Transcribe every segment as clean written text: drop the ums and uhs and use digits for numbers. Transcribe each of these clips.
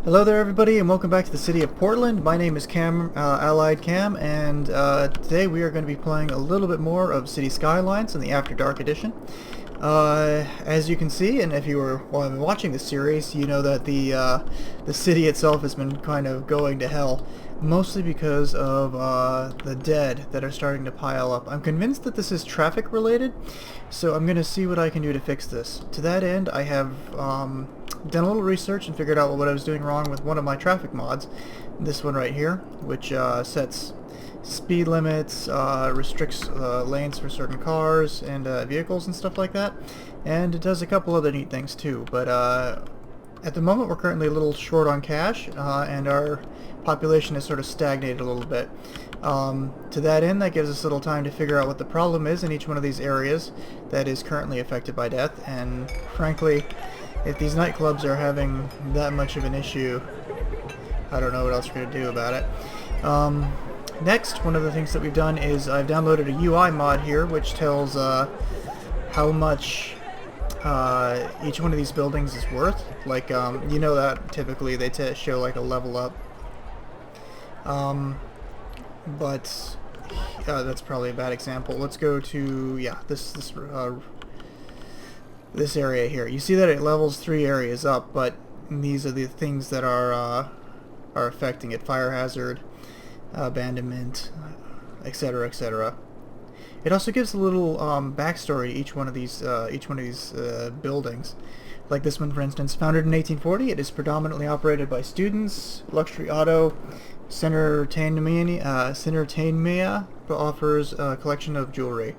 Hello there everybody and welcome back to the city of Portland. My name is Cam, Allied Cam, and today we are going to be playing a little bit more of City Skylines in the After Dark edition. As you can see, and if you were watching this series, you know that the city itself has been kind of going to hell, mostly because of the dead that are starting to pile up. I'm convinced that this is traffic related, so I'm going to see what I can do to fix this. To that end, I have done a little research and figured out what I was doing wrong with one of my traffic mods, this one right here, which sets speed limits, restricts lanes for certain cars and vehicles and stuff like that, and it does a couple other neat things too. But at the moment we're currently a little short on cash, and our population has sort of stagnated a little bit. To that end, that gives us a little time to figure out what the problem is in each one of these areas that is currently affected by death, and frankly, if these nightclubs are having that much of an issue, I don't know what else we're going to do about it. Next, one of the things that we've done is I've downloaded a UI mod here which tells how much each one of these buildings is worth. Like, you know that typically they show like a level up. But that's probably a bad example. Let's go to, yeah, this area here. You see that it levels 3 areas up, but these are the things that are affecting it: fire hazard, abandonment, etc., etc. It also gives a little backstory to each one of these buildings. Like this one, for instance, founded in 1840. It is predominantly operated by students. Luxury auto. Centertainmea offers a collection of jewelry.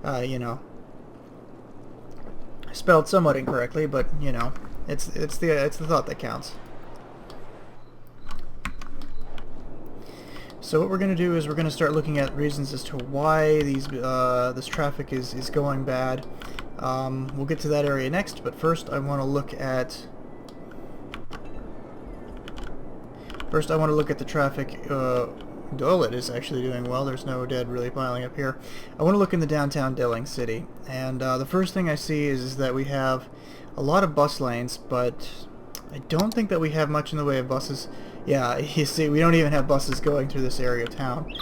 You know, spelled somewhat incorrectly, but you know, it's the thought that counts. So what we're going to do is we're going to start looking at reasons as to why this traffic is going bad. We'll get to that area next, but first I want to look at the traffic. It is actually doing well. There's no dead really piling up here. I want to look in the downtown Dilling City, and the first thing I see is that we have a lot of bus lanes, but I don't think that we have much in the way of buses. Yeah, you see, we don't even have buses going through this area of town.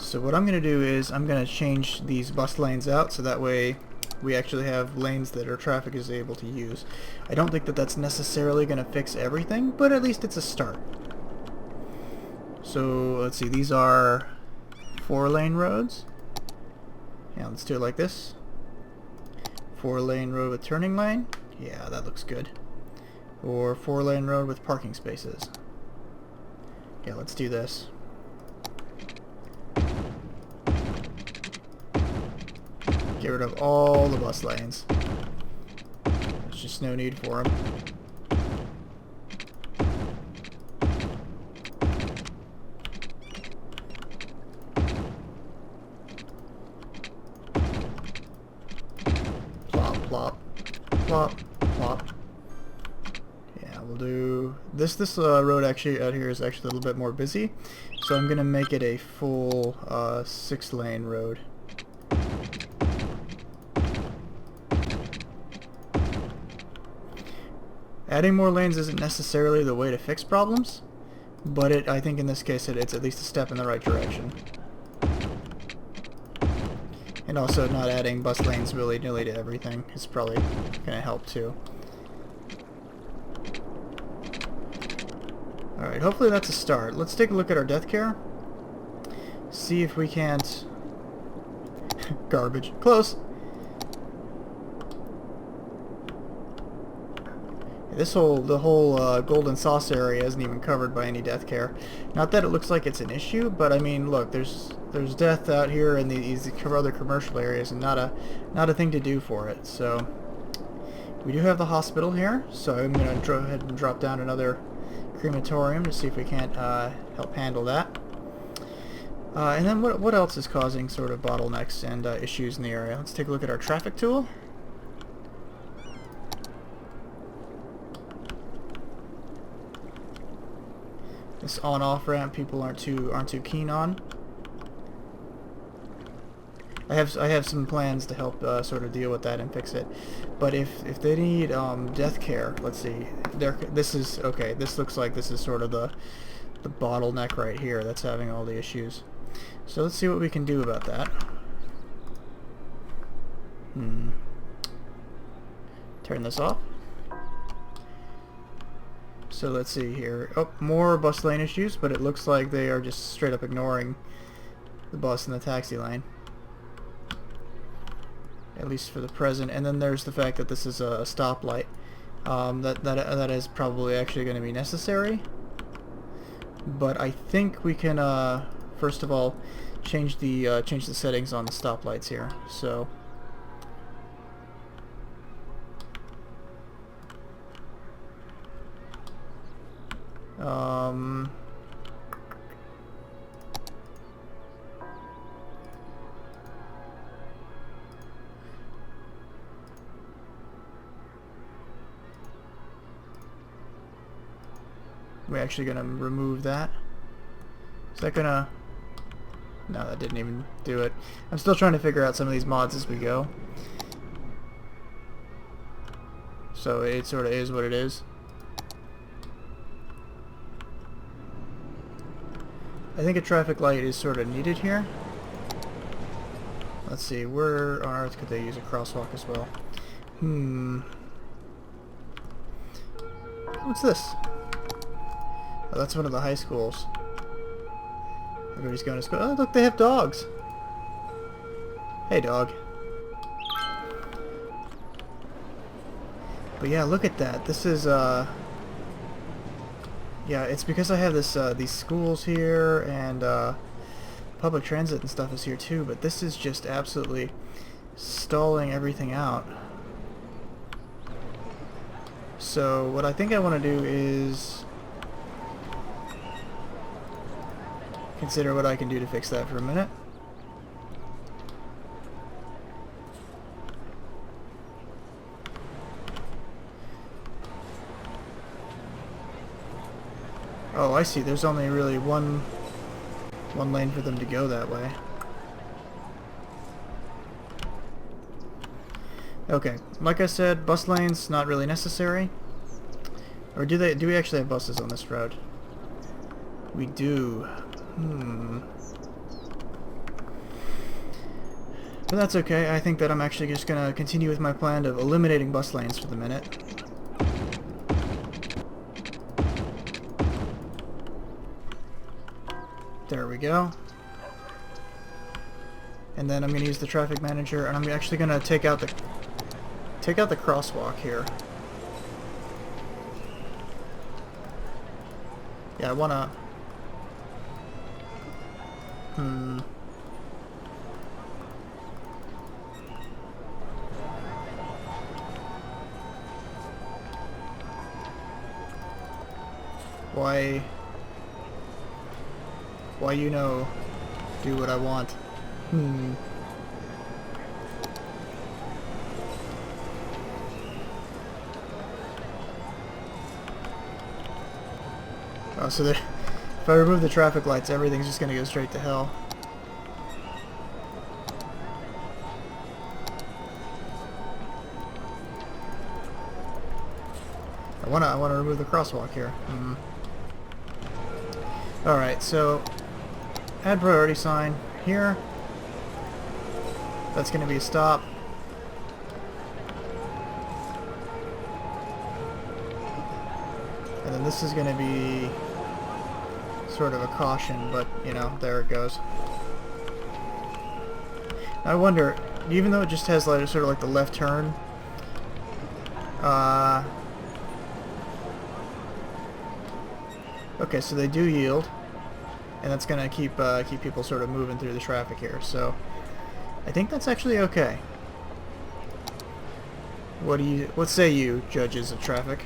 So what I'm going to do is I'm going to change these bus lanes out so that way we actually have lanes that our traffic is able to use. I don't think that that's necessarily going to fix everything, but at least it's a start. So let's see, these are 4-lane roads. Yeah, let's do it like this. 4-lane road with turning lane. Yeah, that looks good. Or 4-lane road with parking spaces. Yeah, let's do this. Get rid of all the bus lanes. There's just no need for them. Plop, plop, plop. Yeah, we'll do this. This road actually out here is actually a little bit more busy, so I'm gonna make it a full 6-lane road. Adding more lanes isn't necessarily the way to fix problems, but I think in this case it's at least a step in the right direction. And also not adding bus lanes willy-nilly to everything is probably going to help too. Alright, hopefully that's a start. Let's take a look at our death care. See if we can't... Garbage. Close! The whole Golden Sauce area isn't even covered by any death care. Not that it looks like it's an issue, but I mean, look, there's death out here in these other commercial areas, and not a thing to do for it. So we do have the hospital here, so I'm going to go ahead and drop down another crematorium to see if we can't help handle that. And then what else is causing sort of bottlenecks and issues in the area? Let's take a look at our traffic tool. This on-off ramp people aren't too keen on. I have some plans to help sort of deal with that and fix it. But if they need death care, let's see. This is okay. This looks like this is sort of the bottleneck right here that's having all the issues. So let's see what we can do about that. Turn this off. So let's see here. Oh, more bus lane issues, but it looks like they are just straight up ignoring the bus and the taxi line. At least for the present. And then there's the fact that this is a stoplight. That is probably actually going to be necessary. But I think we can first of all change the settings on the stoplights here. So we're actually gonna remove that. Is that gonna... No, that didn't even do it. I'm still trying to figure out some of these mods as we go. So it sort of is what it is. I think a traffic light is sort of needed here. Let's see, where on earth could they use a crosswalk as well? What's this? Oh, that's one of the high schools. Everybody's going to school. Oh, look, they have dogs. Hey, dog. But yeah, look at that. This is, yeah, it's because I have this, these schools here, and, public transit and stuff is here too, but this is just absolutely stalling everything out. So, what I think I want to do is consider what I can do to fix that for a minute. Oh, I see. There's only really one lane for them to go that way. Okay, like I said, bus lanes not really necessary. Or do we actually have buses on this road? We do. But that's okay. I think that I'm actually just gonna continue with my plan of eliminating bus lanes for the minute. There we go. And then I'm going to use the traffic manager, and I'm actually going to take out the crosswalk here. Yeah, I want to... Why you know, do what I want. Oh, so if I remove the traffic lights, everything's just gonna go straight to hell. I wanna remove the crosswalk here. Alright, so add priority sign here. That's going to be a stop. And then this is going to be sort of a caution, but, you know, there it goes. I wonder, even though it just has like sort of like the left turn, okay, so they do yield. And that's gonna keep people sort of moving through the traffic here. So I think that's actually okay. What say you, judges of traffic?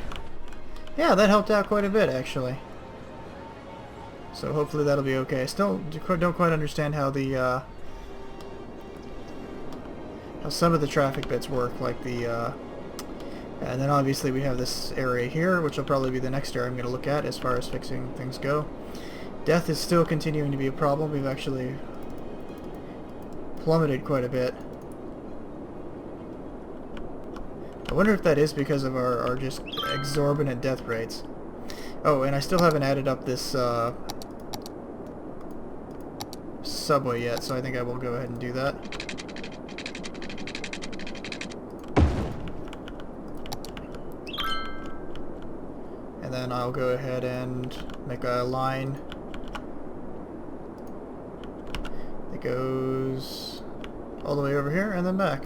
Yeah, that helped out quite a bit actually. So hopefully that'll be okay. I still don't quite understand how the how some of the traffic bits work, like the and then obviously we have this area here, which will probably be the next area I'm going to look at as far as fixing things go. Death is still continuing to be a problem. We've actually plummeted quite a bit. I wonder if that is because of our just exorbitant death rates. Oh, and I still haven't added up this subway yet, so I think I will go ahead and do that. And then I'll go ahead and make a line that goes all the way over here and then back.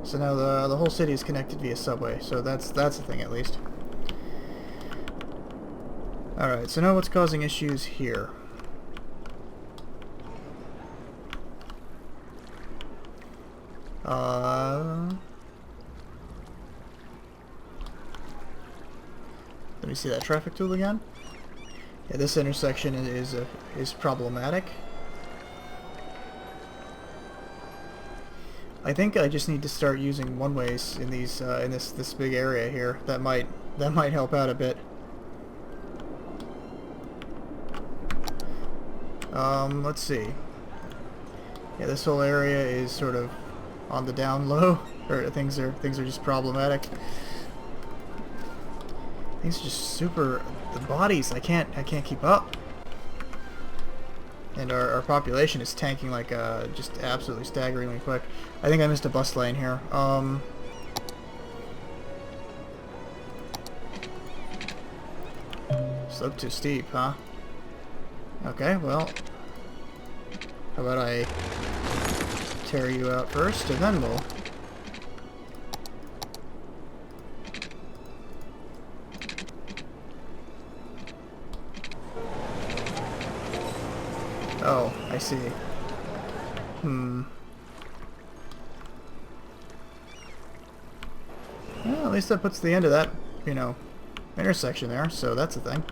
So now the whole city is connected via subway, so that's a thing at least. Alright, so now what's causing issues here? Let me see that traffic tool again. Yeah, this intersection is problematic. I think I just need to start using one-ways in these in this big area here. That might help out a bit. Let's see. Yeah, this whole area is sort of on the down low, or things are just problematic. Things are just super. The bodies, I can't keep up. And our population is tanking like just absolutely staggeringly quick. I think I missed a bus lane here. Slope too steep, huh? Okay, well, how about I tear you out first, and then we'll... Oh, I see. Well, at least that puts the end of that, you know, intersection there, so that's a thing.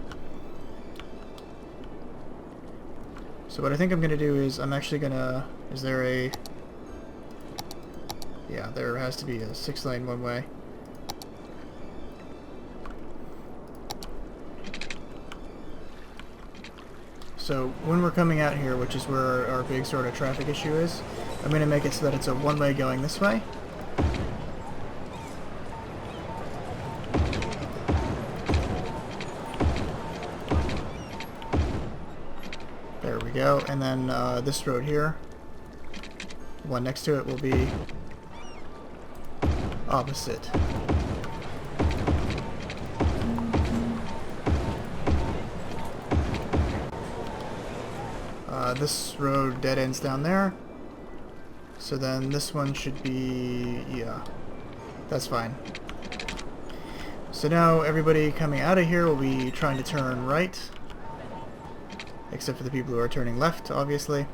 So what I think I'm going to do is I'm actually going to... Is there a... Yeah, there has to be a 6-lane one-way. So when we're coming out here, which is where our big sort of traffic issue is, I'm going to make it so that it's a one-way going this way. There we go. And then this road here, one next to it, will be opposite. This road dead ends down there, so then this one should be, yeah, that's fine. So now everybody coming out of here will be trying to turn right, except for the people who are turning left, obviously.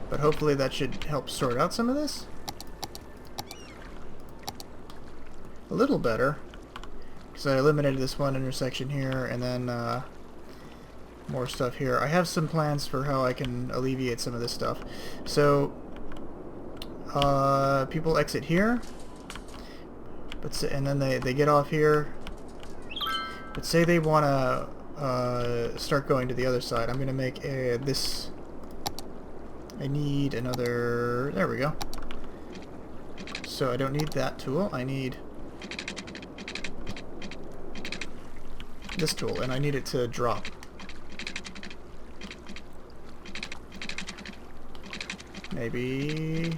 But hopefully that should help sort out some of this a little better, because I eliminated this one intersection here, and then more stuff here. I have some plans for how I can alleviate some of this stuff. So people exit here, and then they get off here. But say they want to start going to the other side. I'm going to make this... I need another... There we go. So I don't need that tool. I need this tool, and I need it to drop. Maybe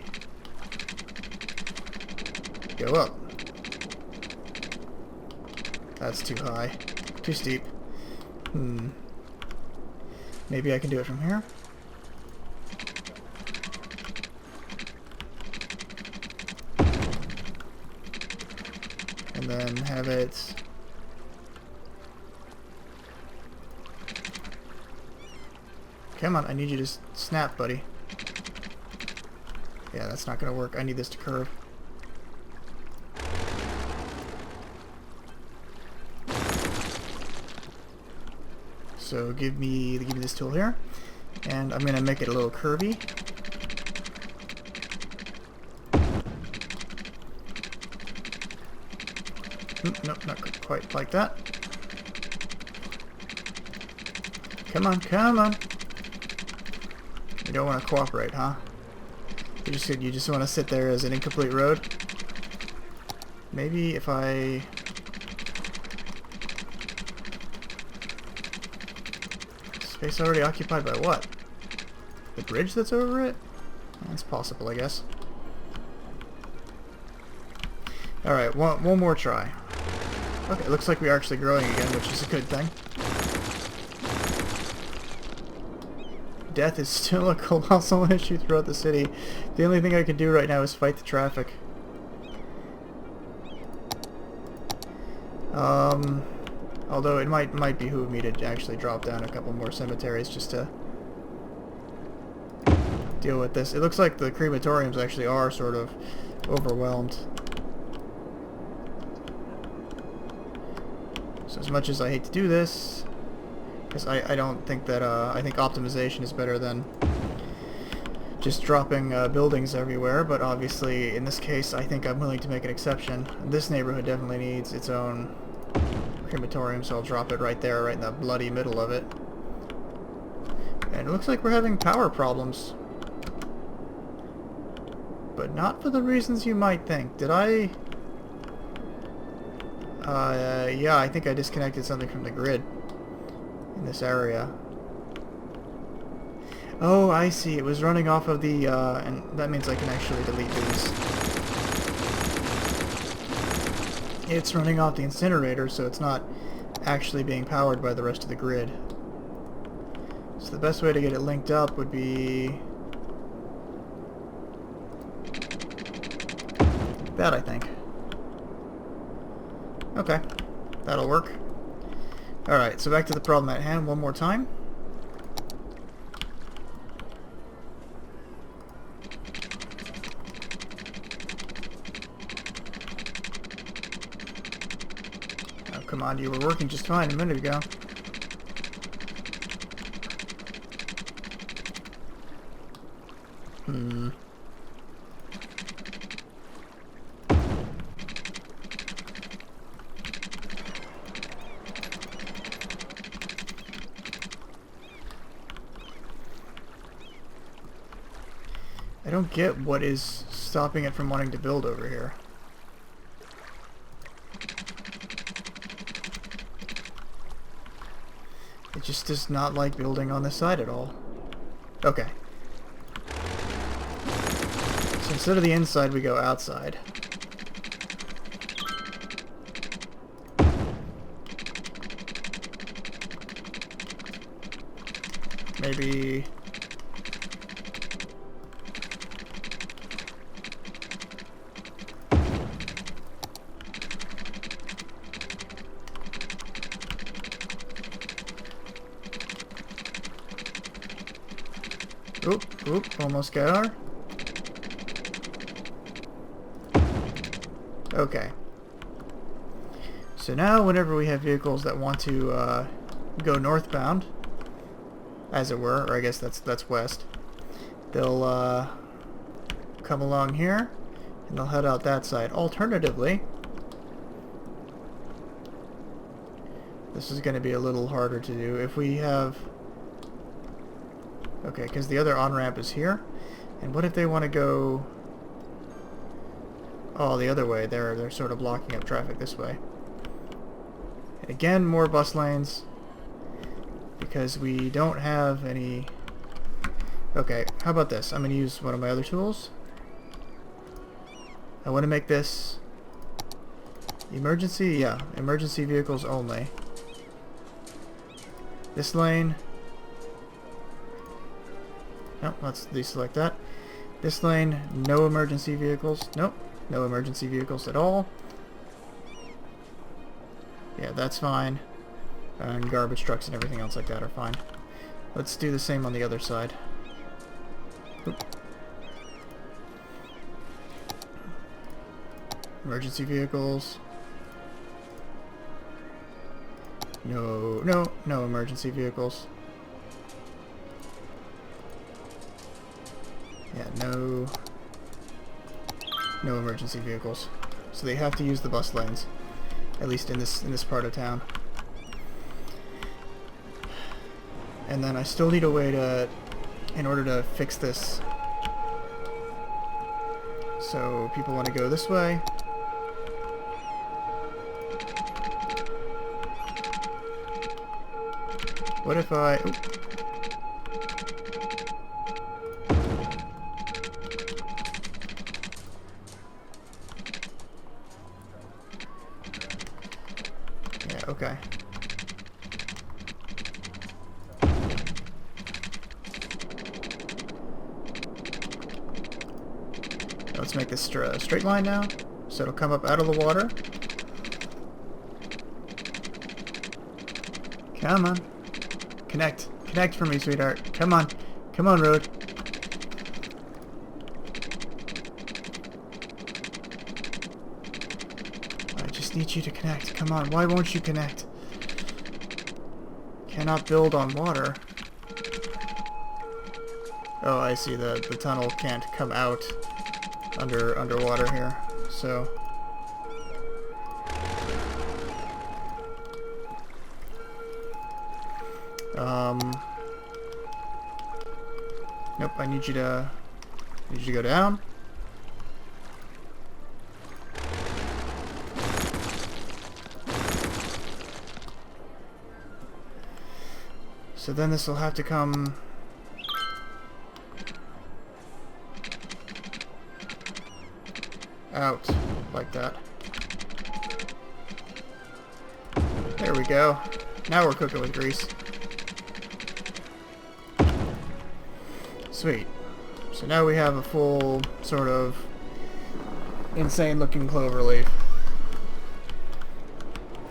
go up. That's too high. Too steep. Maybe I can do it from here. And then have it... Come on, I need you to snap, buddy. Yeah, that's not going to work. I need this to curve. So give me this tool here, and I'm going to make it a little curvy. Nope, not quite like that. Come on, come on. don't want to cooperate, huh? You just want to sit there as an incomplete road? Maybe if I... Space already occupied by what? The bridge that's over it? That's possible, I guess. Alright, one more try. Okay, looks like we are actually growing again, which is a good thing. Death is still a colossal issue throughout the city. The only thing I can do right now is fight the traffic. Although it might behoove me to actually drop down a couple more cemeteries just to deal with this. It looks like the crematoriums actually are sort of overwhelmed. So as much as I hate to do this, because I don't think that, I think optimization is better than just dropping buildings everywhere, but obviously in this case I think I'm willing to make an exception. This neighborhood definitely needs its own crematorium, so I'll drop it right there, right in the bloody middle of it. And it looks like we're having power problems. But not for the reasons you might think. Did I... yeah, I think I disconnected something from the grid in this area. Oh, I see. It was running off of the, and that means I can actually delete these. It's running off the incinerator, so it's not actually being powered by the rest of the grid. So the best way to get it linked up would be... that, I think. Okay, that'll work. Alright, so back to the problem at hand one more time. Oh, come on, you were working just fine a minute ago. I don't get what is stopping it from wanting to build over here. It just does not like building on this side at all. Okay. So instead of the inside, we go outside. Maybe... Oop, almost got her. Okay. So now whenever we have vehicles that want to go northbound, as it were, or I guess that's west, they'll come along here and they'll head out that side. Alternatively, this is going to be a little harder to do if we have... Okay, because the other on-ramp is here. And what if they want to go... Oh, the other way. They're sort of blocking up traffic this way. And again, more bus lanes. Because we don't have any... Okay, how about this? I'm going to use one of my other tools. I want to make this... Emergency? Yeah, emergency vehicles only. This lane... Nope, let's deselect that. This lane, no emergency vehicles. Nope, no emergency vehicles at all. Yeah, that's fine. And garbage trucks and everything else like that are fine. Let's do the same on the other side. Oop. Emergency vehicles. No emergency vehicles. Yeah, no emergency vehicles. So they have to use the bus lanes, at least in this part of town. And then I still need a way to in order to fix this. So people want to go this way. What if I... Ooh. Yeah, okay. Let's make this straight line now, so it'll come up out of the water. Come on. Connect. Connect for me, sweetheart. Come on. Come on, road. I just need you to connect. Come on. Why won't you connect? Cannot build on water. Oh, I see. The tunnel can't come out underwater here. So... Nope, I need you to go down. So then this will have to come out like that. There we go. Now we're cooking with grease. Sweet. So now we have a full, sort of, insane-looking clover leaf.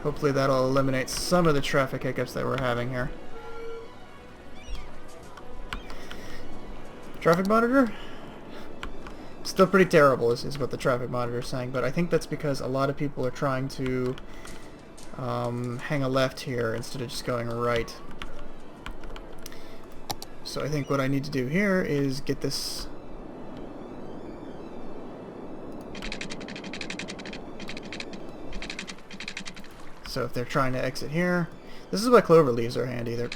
Hopefully that'll eliminate some of the traffic hiccups that we're having here. Traffic monitor? Still pretty terrible is what the traffic monitor is saying, but I think that's because a lot of people are trying to hang a left here instead of just going right. So I think what I need to do here is get this... So if they're trying to exit here... This is why clover leaves are handy. They're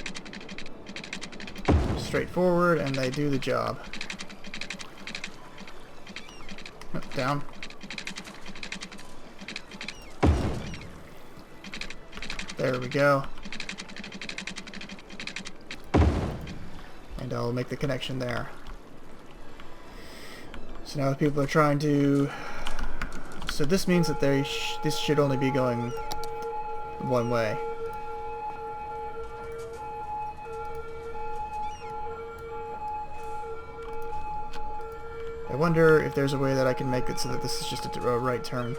straightforward and they do the job. Oh, down. There we go. And I'll make the connection there. So now the people are trying to... So this means that this should only be going one way. I wonder if there's a way that I can make it so that this is just a right turn.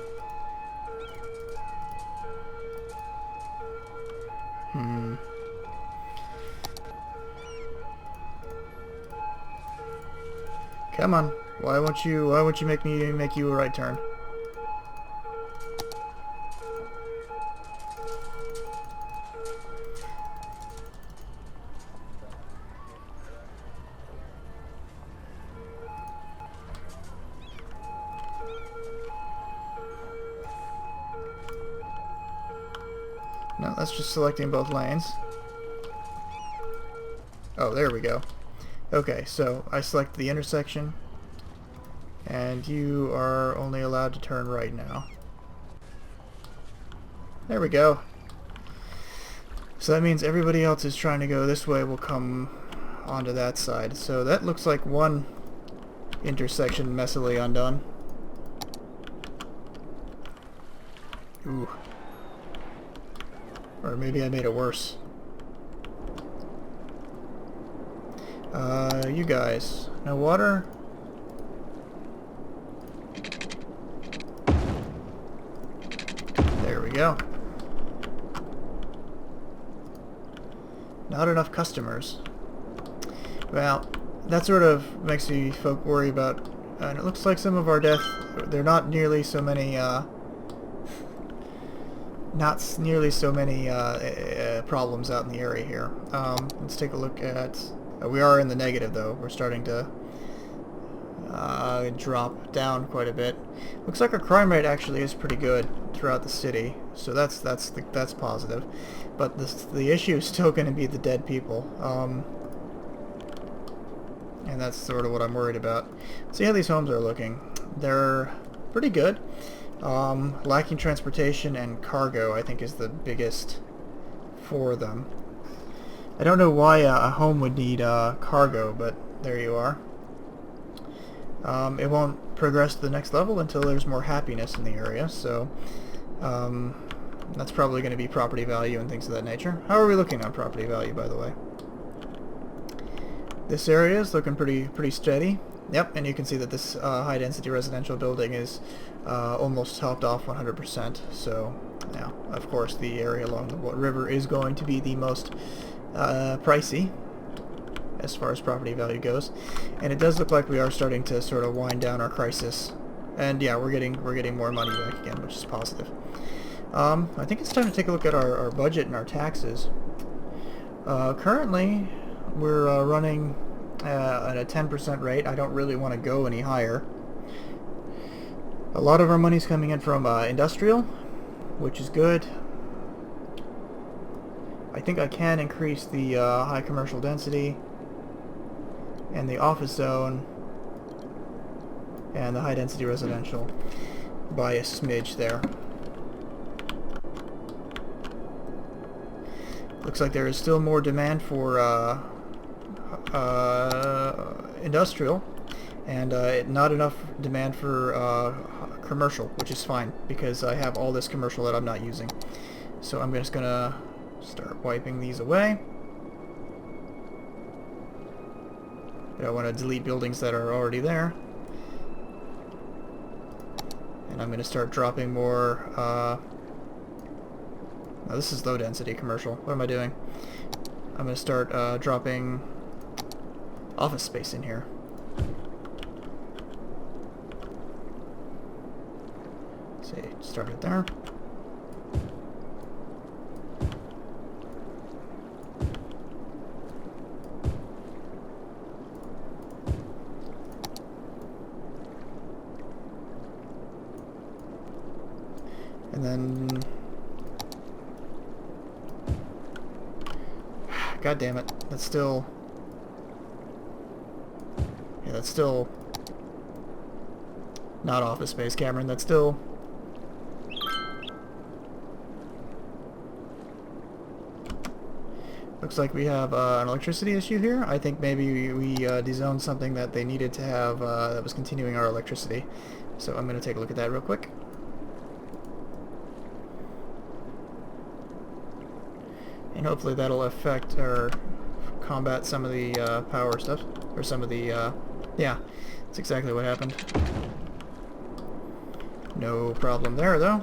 Come on. Why won't you make you a right turn? No, that's just selecting both lanes. Oh, there we go. Okay, so I select the intersection, and you are only allowed to turn right now. There we go. So that means everybody else is trying to go this way will come onto that side. So that looks like one intersection messily undone. Ooh. Or maybe I made it worse. You guys. No water? There we go. Not enough customers. Well, that sort of makes me folk worry about... and it looks like some of our death... There are not nearly so many, problems out in the area here. Let's take a look at... we are in the negative, though. We're starting to drop down quite a bit. Looks like our crime rate actually is pretty good throughout the city, so that's positive. But the issue is still going to be the dead people. and that's sort of what I'm worried about. See how these homes are looking. They're pretty good. Lacking transportation and cargo, I think, is the biggest for them. I don't know why a home would need cargo, but there you are. It won't progress to the next level until there's more happiness in the area, so that's probably going to be property value and things of that nature. How are we looking on property value, by the way? This area is looking pretty steady. Yep, and you can see that this high-density residential building is almost topped off 100%. So, yeah, of course, the area along the river is going to be the most pricey as far as property value goes, and it does look like we are starting to sort of wind down our crisis. And yeah, we're getting more money back again, which is positive. I think it's time to take a look at our budget and our taxes. Currently, we're running at a 10% rate. I don't really want to go any higher. A lot of our money's coming in from industrial, which is good. I think I can increase the high commercial density and the office zone and the high density residential by a smidge there. Looks like there is still more demand for industrial, and not enough demand for commercial, which is fine because I have all this commercial that I'm not using. So I'm just gonna start wiping these away. I want to delete buildings that are already there, and I'm going to start dropping more. Now this is low density commercial. What am I doing? I'm going to start dropping office space in here. See, start it there. And then, god damn it, that's still, yeah, that's still not office space, Cameron, that's still, looks like we have an electricity issue here. I think maybe we dezoned something that they needed to have that was continuing our electricity. So I'm going to take a look at that real quick. And hopefully that'll affect or combat some of the power stuff, or some of the, yeah, that's exactly what happened. No problem there, though.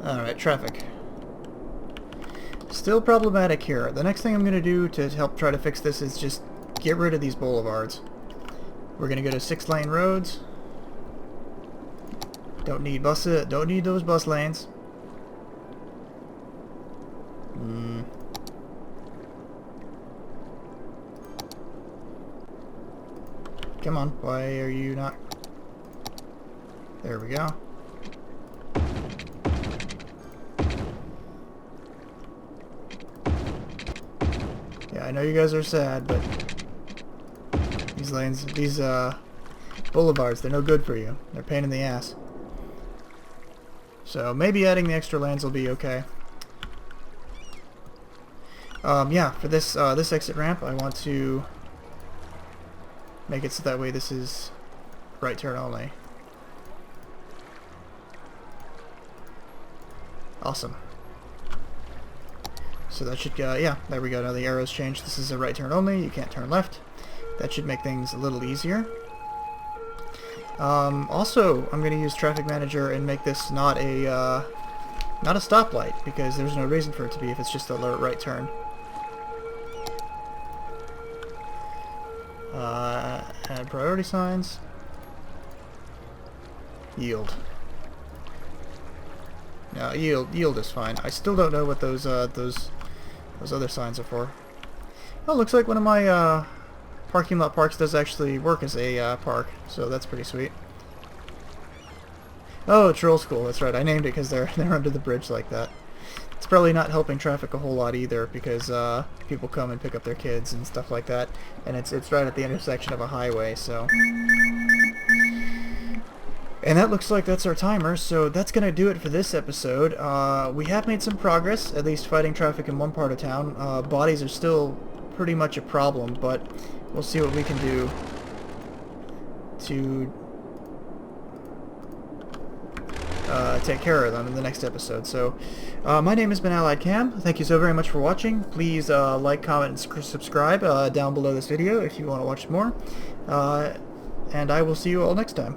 Alright, traffic. Still problematic here. The next thing I'm going to do to help try to fix this is just get rid of these boulevards. We're gonna go to 6-lane roads. Don't need buses. Don't need those bus lanes. Come on. Why are you not? There we go. Yeah, I know you guys are sad, but these lanes, these boulevards, they're no good for you. They're a pain in the ass. So maybe adding the extra lanes will be okay. Yeah, for this this exit ramp, I want to make it so that way this is right turn only. Awesome. So that should go, yeah, there we go. Now the arrows changed. This is a right turn only. You can't turn left. That should make things a little easier. Also, I'm going to use Traffic Manager and make this not a stoplight, because there's no reason for it to be if it's just a right turn. Add priority signs. Yield. No, yield is fine. I still don't know what those other signs are for. Oh, looks like one of my parking lot parks does actually work as a park, so that's pretty sweet. Oh, Troll School, that's right. I named it because they're they're under the bridge like that. It's probably not helping traffic a whole lot either because people come and pick up their kids and stuff like that, and it's right at the intersection of a highway, so. And that looks like that's our timer, so that's going to do it for this episode. We have made some progress, at least fighting traffic in one part of town. Bodies are still pretty much a problem, but we'll see what we can do to take care of them in the next episode. So, my name has been Allied Cam. Thank you so very much for watching. Please like, comment, and subscribe down below this video if you want to watch more. And I will see you all next time.